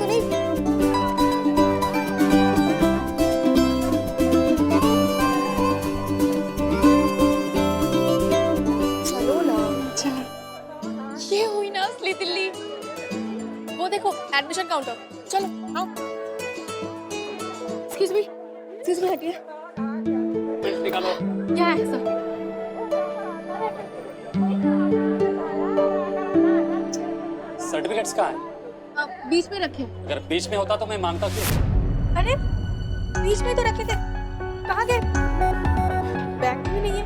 तो नहीं? चलो ना। ये हुई ना असली दिल्ली। वो देखो एडमिशन काउंटर। चलो आओ। एक्सक्यूज मी हटिए। निकालो। क्या है सब? सर्टिफिकेट्स कहाँ है? बीच में रखे। अगर बीच में होता तो मैं मांगता क्यों? अरे बीच में तो रखे थे, कहाँ गए? बैग में नहीं है।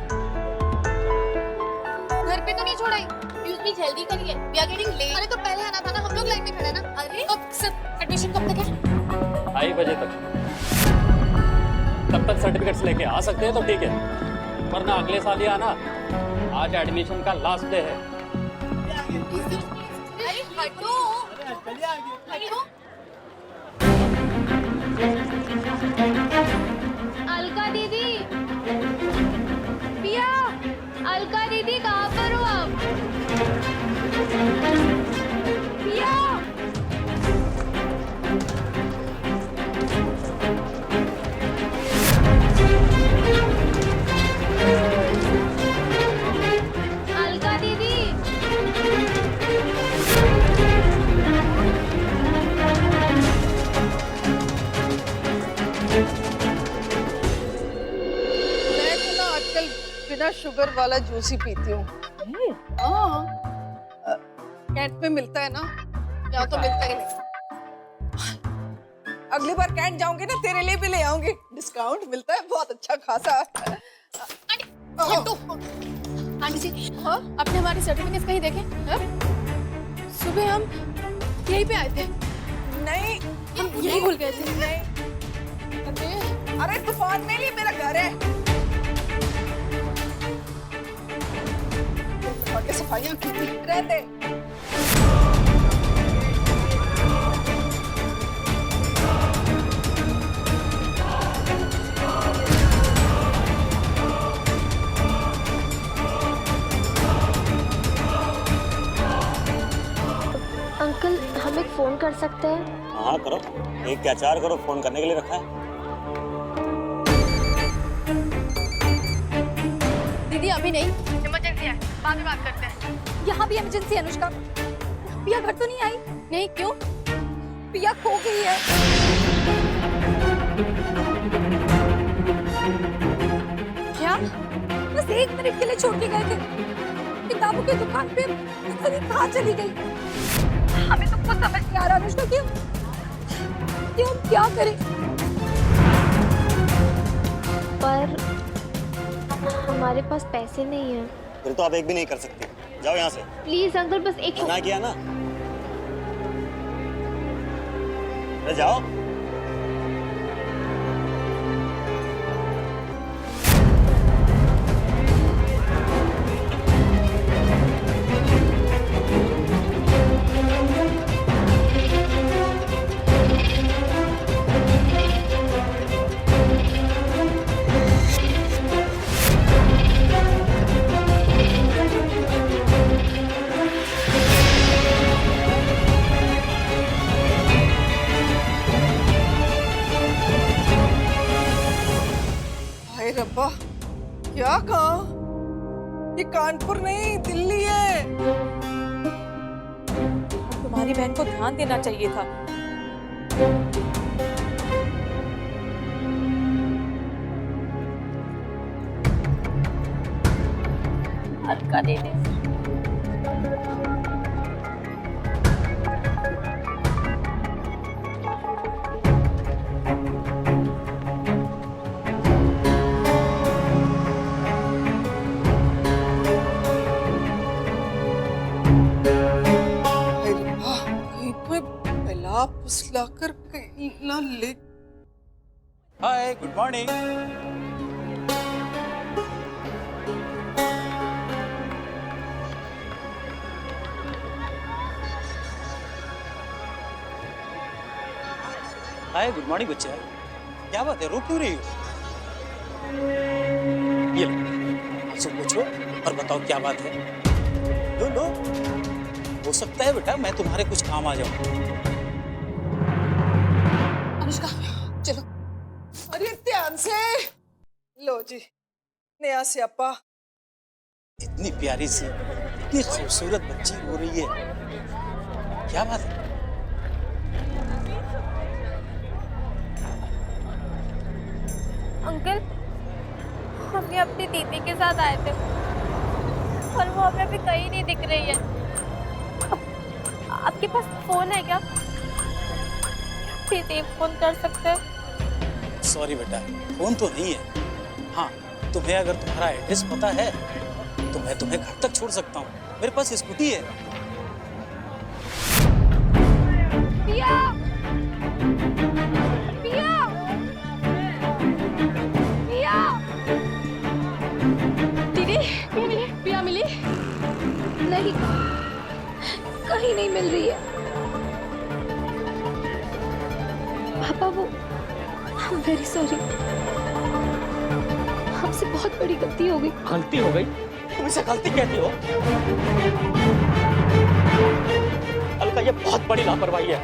घर पे तो नहीं छोड़ा? एक्सक्यूज मी जल्दी करिए, वी आर गेटिंग लेट। अरे तो पहले आना था ना, हम लोग लाइन में खड़े हैं ना। अरे अब सर एडमिशन कब तक है? 2:30 बजे तक। तब तक सर्टिफिकेट्स लेके आ सकते हैं तो ठीक है, वरना अगले साल ही आना। आज एडमिशन का लास्ट डे है। अरे हटो, हटो। अलका दीदी, पिया, अलका दीदी कहाँ पर हो आप? पिया, अलका दीदी। मैं तो ना आजकल बिना शुगर वाला जूस ही पीती हूँ। हाँ, कैंट में मिलता है ना, यहाँ तो मिलता ही नहीं। अगली बार कैंट जाऊंगी ना, तेरे लिए भी ले आऊंगी। डिस्काउंट मिलता है बहुत अच्छा खासा। हटो। आंटी जी, हाँ आपने हमारे सर्टिफिकेट्स कहीं देखे? हाँ? सुबह हम यहीं पे आए थे। नहीं, हम यहीं भूल गए थे। नहीं। अरे तूफान में नहीं, मेरा घर है। आगे सफाइयाँ की थी, रहते। अंकल हम एक फोन कर सकते हैं? हाँ करो, एक क्या चार करो, फोन करने के लिए रखा है। दीदी अभी नहीं, इमरजेंसी है, बाद में बात करते हैं। यहाँ भी इमरजेंसी है अनुष्का। पिया घर तो नहीं आई? नहीं, क्यों? पिया खो गई है। क्या? बस 1 मिनट के लिए छोड़ के गए थे किताबों की दुकान पे, पता नहीं कहाँ चली गई। हमें तो कुछ समझ नहीं आ रहा अनुष्का कि हम क्या करें। पर हमारे पास पैसे नहीं है। फिर तो आप एक भी नहीं कर सकते, जाओ यहाँ से। प्लीज अंकल बस एक। मना किया ना, अरे जाओ। हाय रब्बा, क्या कहा? ये कानपुर नहीं, दिल्ली है। तुम्हारी बहन को ध्यान देना चाहिए था। अलका दे दे। हाय रब्बा, कहीं पे पिला फुसला कर कहीं ना ले। हाय, गुड मॉर्निंग। हाय, गुड मॉर्निंग बच्चा। क्या बात है, रो क्यों रही हो? ये लो, आपसे पूछो और बताओ क्या बात है। लो लो, हो सकता है बेटा मैं तुम्हारे कुछ काम आ जाऊं। अनुष्का चलो। अरे ध्यान से लो जी, नया स्यापा। इतनी प्यारी सी, इतनी खूबसूरत बच्ची हो रही है, क्या बात है? अंकल, हम भी अपनी दीदी के साथ आए थे और वो हमें अभी कहीं नहीं दिख रही है। आपके पास फोन है क्या? प्लीज एक फोन कर सकते हैं? सॉरी बेटा, फोन तो नहीं है। हाँ, तुम्हें अगर तुम्हारा एड्रेस पता है तो मैं तुम्हें घर तक छोड़ सकता हूँ। मेरे पास स्कूटी है। पिया! पिया! पिया! दीदी पिया मिली? नहीं, कहीं नहीं मिल रही है। पापा वो आई एम वेरी सॉरी, हमसे बहुत बड़ी गलती हो गई। गलती हो गई? तुम इसे गलती कहती हो? अलका, ये बहुत बड़ी लापरवाही है।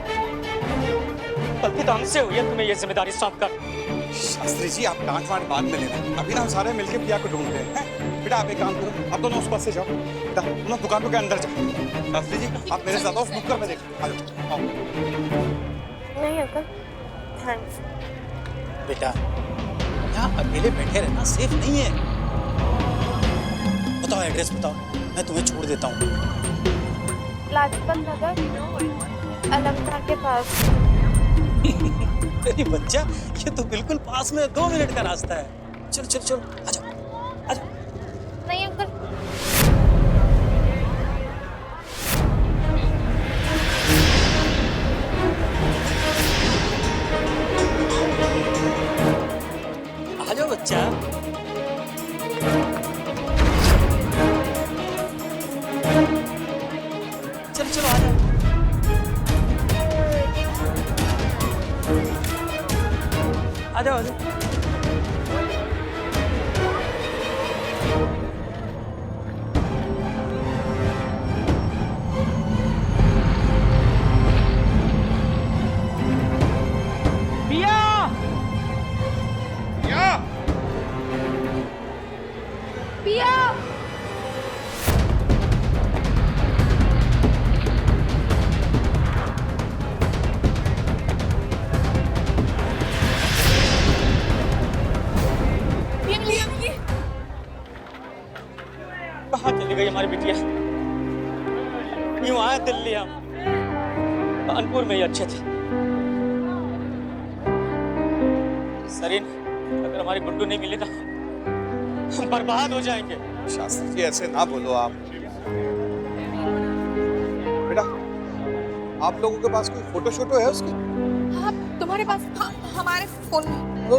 गलती तो हमसे हुई है, तुम्हें ये जिम्मेदारी सौंप कर। शास्त्री जी, आप डांट वाट बाद में लेना। अभी ना हम सारे मिलके पिया को ढूंढ रहे हैं। बेटा आप एक काम करो, आप दोनों उस पास से जाओ। बेटा तुम लोग दुकान के अंदर जाओ। शास्त्री जी आप मेरे साथ आओ, नुक्कड़ में देखो। आ जाओ, आओ। नहीं अंकल, थैंक्स। बेटा यहाँ अकेले बैठे रहना सेफ नहीं है। बताओ एड्रेस बताओ, मैं तुम्हें छोड़ देता हूँ। लाजपत नगर, अलंका के पास। अरे बच्चा, ये तो बिल्कुल पास में 2 मिनट का रास्ता है। चलो चलो चलो, आ जाओ आ जाओ। नहीं अंकल, आ जाओ बच्चा। चलो चलो आ जाओ। आ जाओ आ जाओ। पिया! कहाँ चली गई हमारी बिटिया? यूं आए दिल्ली हम, कानपुर में ही अच्छे थे। सरीन, अगर हमारी गुड्डू नहीं मिली ना, हम बर्बाद हो जाएंगे। शास्त्री जी ऐसे ना बोलो आप। बेटा आप लोगों के पास कोई फोटो शोटो है उसकी? हाँ तुम्हारे पास? हाँ हमारे फोन में। लो।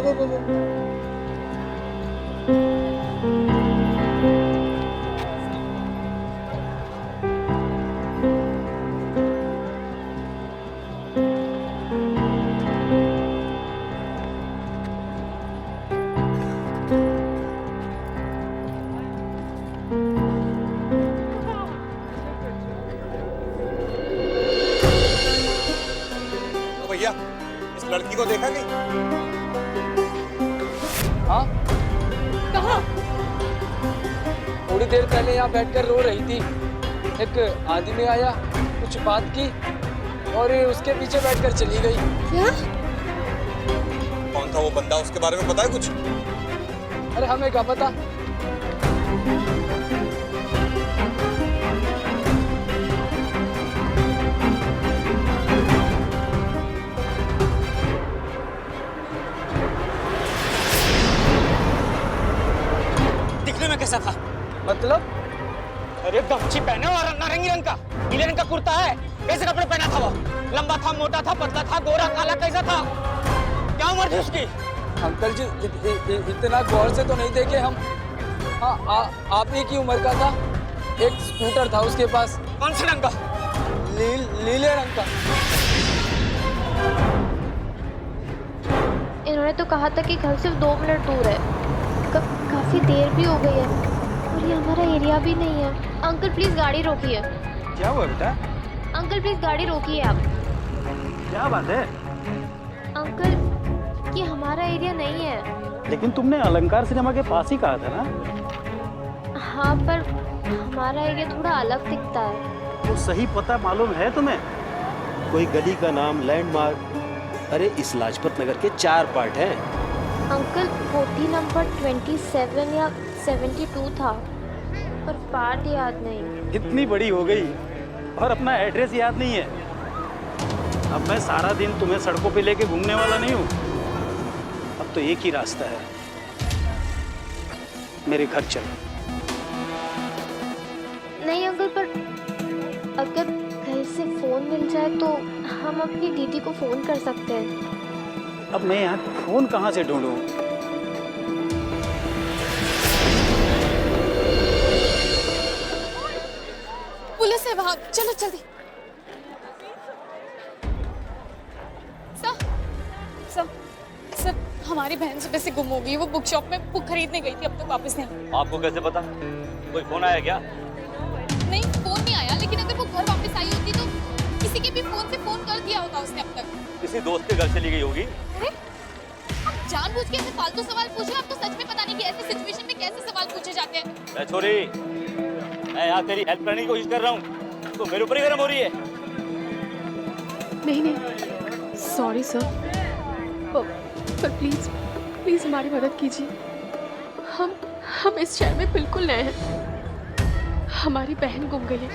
भैया इस लड़की को देखा नहीं? हाँ, कहाँ? थोड़ी देर पहले यहाँ बैठकर रो रही थी। एक आदमी आया, कुछ बात की और उसके पीछे बैठकर चली गई। क्या? कौन था वो बंदा, उसके बारे में पता है कुछ? अरे हमें क्या पता। दिखने में कैसा था? मतलब? अरे गमछी पहने और नारंगी रंग का, नीले रंग का कुर्ता है। कैसे कपड़े पहना था वो? लंबा था, मोटा था, पतला था, गोरा काला, कैसा था? क्या उम्र थी उसकी? अंकल जी इतना गौर से तो नहीं देखे हम। हाँ, आप ही की उम्र का था। एक स्कूटर था उसके पास। कौन से रंग का? नीले रंग का। इन्होंने तो कहा था कि घर सिर्फ 2 मिनट दूर है। काफी देर भी हो गई है और ये हमारा एरिया भी नहीं है। अंकल प्लीज गाड़ी रोकिए। क्या हुआ बेटा? अंकल प्लीज गाड़ी रोकिए आप। क्या बात है? अंकल कि हमारा एरिया नहीं है। लेकिन तुमने अलंकार सिनेमा के पास ही कहा था ना। हाँ, पर हमारा एरिया थोड़ा अलग दिखता है। वो सही पता मालूम है तुम्हें? कोई गली का नाम, लैंडमार्क? अरे इस लाजपत नगर के 4 पार्ट हैं। अंकल, कोठी नंबर 27 या 72 था, पर पार्ट याद नहीं। इतनी बड़ी हो गई और अपना एड्रेस याद नहीं है। अब मैं सारा दिन तुम्हें सड़कों पे लेके घूमने वाला नहीं हूँ। अब तो एक ही रास्ता है, मेरे घर चलो। नहीं अंकल, पर अगर कहीं से फोन मिल जाए तो हम अपनी दीदी को फोन कर सकते हैं। अब मैं यहाँ फोन कहाँ से ढूंढूं? पुलिस है वहां, चलो जल्दी। सर, हमारी बहन सुबह से गुम हो गई। वो बुक शॉप में बुक खरीदने गई थी, अब तक वापस नहीं आई। आपको कैसे पता? कोई फोन आया क्या? नहीं, फोन नहीं आया, लेकिन अगर वो घर वापस आई होती तो किसी के भी फोन से फोन कर दिया होता उसने अब तक। किसी दोस्त के घर चली गई होगी। अरे, आप जानबूझ के ऐसे फालतू सवाल पूछ रहे हो। आपको सच में पता नहीं कि ऐसी सिचुएशन में कैसे सवाल पूछे जाते हैं। छोरी, मैं यहाँ तेरी हेल्प करने की कोशिश कर रहा हूँ, तो मेरे ऊपर ही गर्म हो रही है। नहीं, सॉरी सर, पर प्लीज हमारी मदद कीजिए। हम इस शहर में बिल्कुल नए हैं। हमारी बहन गुम गई है।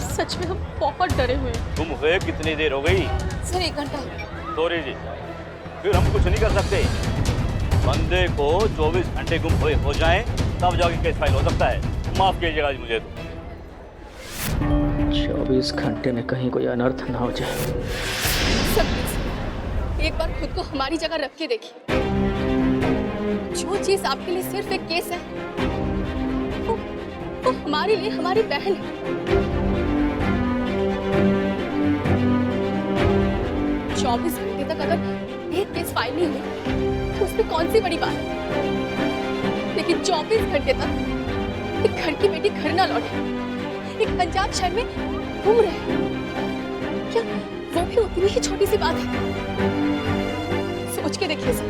सच में हम बहुत डरे हुए हैं। गुम हुए कितनी देर हो गई? सर 1 घंटा। सॉरी जी, फिर हम कुछ नहीं कर सकते। बंदे को 24 घंटे गुम हुए हो जाएं, तब जाके केस फाइल हो सकता है। माफ कीजिएगा जी मुझे। 24 घंटे में कहीं कोई अनर्थ ना हो जाए। सब एक बार खुद को हमारी जगह रख के देखिए। जो चीज आपके लिए सिर्फ एक केस है, वो हमारे लिए हमारी बहन है। 24 घंटे तक अगर एक केस फाइल नहीं हुई तो उसमें कौन सी बड़ी बात है। लेकिन 24 घंटे तक एक घर की बेटी घर ना लौटे, एक अनजान शहर में घूम रहे, क्या वो भी उतनी ही छोटी सी बात है? सोच के देखिए सर।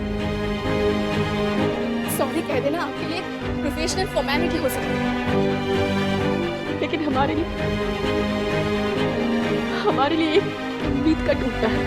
सॉरी कह देना आपके लिए प्रोफेशनल फॉर्मेलिटी हो सकती है, लेकिन हमारे लिए एक उम्मीद का टूटना है।